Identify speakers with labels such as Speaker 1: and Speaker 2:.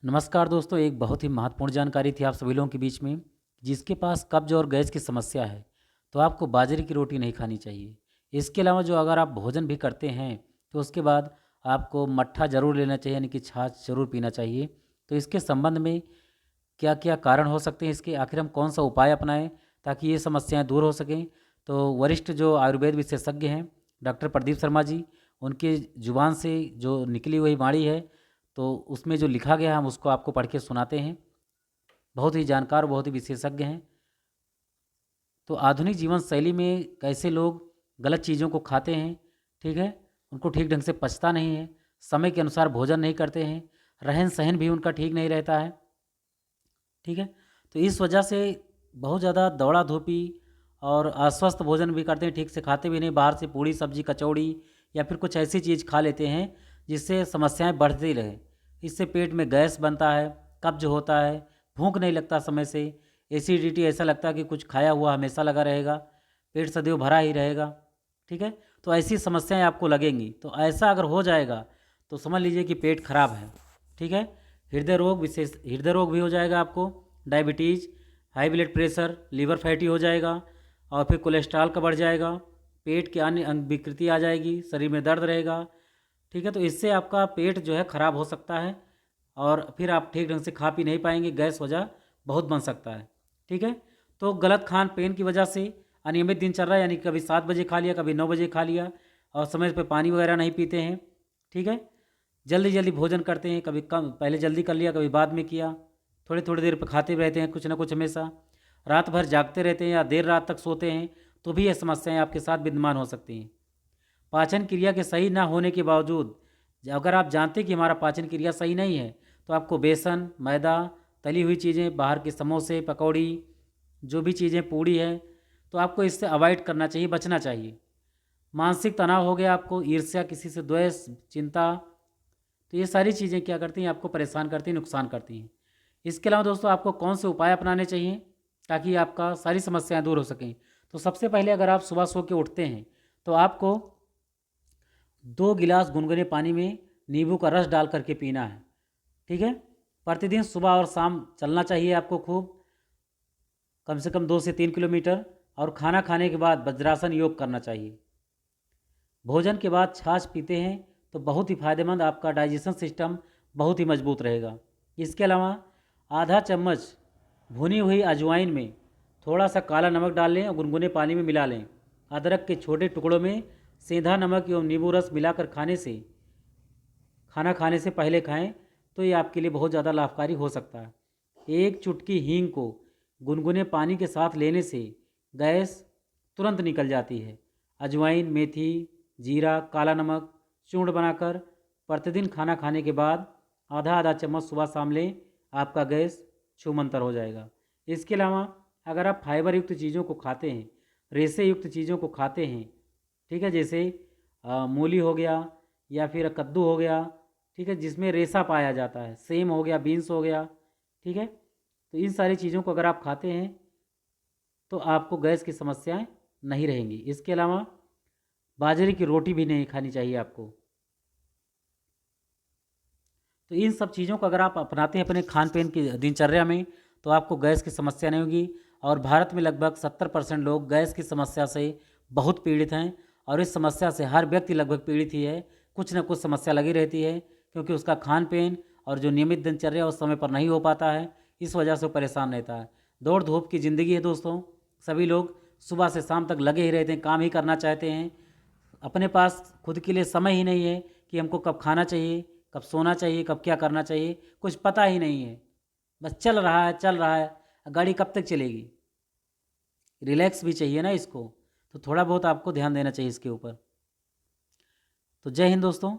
Speaker 1: नमस्कार दोस्तों, एक बहुत ही महत्वपूर्ण जानकारी थी आप सभी लोगों के बीच में। जिसके पास कब्ज और गैस की समस्या है तो आपको बाजरे की रोटी नहीं खानी चाहिए। इसके अलावा जो अगर आप भोजन भी करते हैं तो उसके बाद आपको मट्ठा ज़रूर लेना चाहिए, यानी कि छाछ ज़रूर पीना चाहिए। तो इसके संबंध में क्या क्या कारण हो सकते हैं, इसके आखिर हम कौन सा उपाय अपनाएं ताकि ये समस्याएं दूर हो सकें। तो वरिष्ठ जो आयुर्वेद विशेषज्ञ हैं डॉक्टर प्रदीप शर्मा जी, उनकी जुबान से जो निकली हुई वाणी है, तो उसमें जो लिखा गया है हम उसको आपको पढ़ के सुनाते हैं। बहुत ही जानकार, बहुत ही विशेषज्ञ हैं। तो आधुनिक जीवन शैली में कैसे लोग गलत चीज़ों को खाते हैं, ठीक है, उनको ठीक ढंग से पचता नहीं है, समय के अनुसार भोजन नहीं करते हैं, रहन सहन भी उनका ठीक नहीं रहता है, ठीक है। तो इस वजह से बहुत ज़्यादा दौड़ा धूपी और अस्वस्थ भोजन भी करते हैं, ठीक से खाते भी नहीं, बाहर से पूड़ी सब्जी कचौड़ी या फिर कुछ ऐसी चीज़ खा लेते हैं जिससे समस्याएं बढ़ती रहे। इससे पेट में गैस बनता है, कब्ज होता है, भूख नहीं लगता समय से, एसिडिटी, ऐसा लगता है कि कुछ खाया हुआ हमेशा लगा रहेगा, पेट सदैव भरा ही रहेगा, ठीक है। तो ऐसी समस्याएं आपको लगेंगी। तो ऐसा अगर हो जाएगा तो समझ लीजिए कि पेट खराब है, ठीक है। हृदय रोग, विशेष हृदय रोग भी हो जाएगा आपको, diabetes, high blood pressure, liver fatty हो जाएगा और फिर कोलेस्ट्रॉल का बढ़ जाएगा, पेट के अन्य अंग विकृति आ जाएगी, शरीर में दर्द रहेगा, ठीक है। तो इससे आपका पेट जो है ख़राब हो सकता है और फिर आप ठीक ढंग से खा पी नहीं पाएंगे, गैस वजह बहुत बन सकता है, ठीक है। तो गलत खान पेन की वजह से अनियमित दिनचर्या, यानी कभी 7 बजे खा लिया, कभी 9 बजे खा लिया और समय पे पानी वगैरह नहीं पीते हैं, ठीक है। जल्दी जल्दी भोजन करते हैं, कभी कम पहले जल्दी कर लिया, कभी बाद में किया, थोड़ी थोड़ी देर पर खाते रहते हैं कुछ ना कुछ हमेशा, रात भर जागते रहते हैं या देर रात तक सोते हैं, तो भी ये समस्याएं आपके साथ विद्यमान हो सकती हैं। पाचन क्रिया के सही ना होने के बावजूद, अगर आप जानते हैं कि हमारा पाचन क्रिया सही नहीं है, तो आपको बेसन, मैदा, तली हुई चीज़ें, बाहर के समोसे, पकौड़ी, जो भी चीज़ें, पूड़ी है, तो आपको इससे अवॉइड करना चाहिए, बचना चाहिए। मानसिक तनाव हो गया आपको, ईर्ष्या, किसी से द्वेष, चिंता, तो ये सारी चीज़ें क्या करती हैं, आपको परेशान करती हैं, नुकसान करती हैं। इसके अलावा दोस्तों आपको कौन से उपाय अपनाने चाहिए ताकि आपका सारी समस्याएं दूर हो सकें। तो सबसे पहले अगर आप सुबह सो के उठते हैं तो आपको 2 गिलास गुनगुने पानी में नींबू का रस डाल करके पीना है, ठीक है। प्रतिदिन सुबह और शाम चलना चाहिए आपको खूब, कम से कम 2 से 3 किलोमीटर, और खाना खाने के बाद वज्रासन योग करना चाहिए। भोजन के बाद छाछ पीते हैं तो बहुत ही फायदेमंद, आपका डाइजेशन सिस्टम बहुत ही मजबूत रहेगा। इसके अलावा आधा चम्मच भुनी हुई अजवाइन में थोड़ा सा काला नमक डाल लें और गुनगुने पानी में मिला लें। अदरक के छोटे टुकड़ों में सेंधा नमक एवं नींबू रस मिलाकर खाना खाने से पहले खाएं तो ये आपके लिए बहुत ज़्यादा लाभकारी हो सकता है। एक चुटकी हींग को गुनगुने पानी के साथ लेने से गैस तुरंत निकल जाती है। अजवाइन, मेथी, जीरा, काला नमक चूर्ण बनाकर प्रतिदिन खाना खाने के बाद आधा आधा चम्मच सुबह शाम लें, आपका गैस छूमंतर हो जाएगा। इसके अलावा अगर आप फाइबर युक्त चीज़ों को खाते हैं, रेशे युक्त चीज़ों को खाते हैं, ठीक है, जैसे मूली हो गया या फिर कद्दू हो गया, ठीक है, जिसमें रेशा पाया जाता है, सेम हो गया, बीन्स हो गया, ठीक है, तो इन सारी चीज़ों को अगर आप खाते हैं तो आपको गैस की समस्याएं नहीं रहेंगी। इसके अलावा बाजरे की रोटी भी नहीं खानी चाहिए आपको। तो इन सब चीज़ों को अगर आप अपनाते हैं अपने खान पीन की दिनचर्या में तो आपको गैस की समस्या नहीं होगी। और भारत में लगभग 70% लोग गैस की समस्या से बहुत पीड़ित हैं और इस समस्या से हर व्यक्ति लगभग पीड़ित ही है, कुछ ना कुछ समस्या लगी रहती है, क्योंकि उसका खान पीन और जो नियमित दिनचर्या उस समय पर नहीं हो पाता है, इस वजह से वो परेशान रहता है। दौड़ धूप की ज़िंदगी है दोस्तों, सभी लोग सुबह से शाम तक लगे ही रहते हैं, काम ही करना चाहते हैं, अपने पास खुद के लिए समय ही नहीं है कि हमको कब खाना चाहिए, कब सोना चाहिए, कब क्या करना चाहिए, कुछ पता ही नहीं है। बस चल रहा है चल रहा है, गाड़ी कब तक चलेगी। रिलैक्स भी चाहिए ना इसको, तो थोड़ा बहुत आपको ध्यान देना चाहिए इसके ऊपर। तो जय हिंद दोस्तों।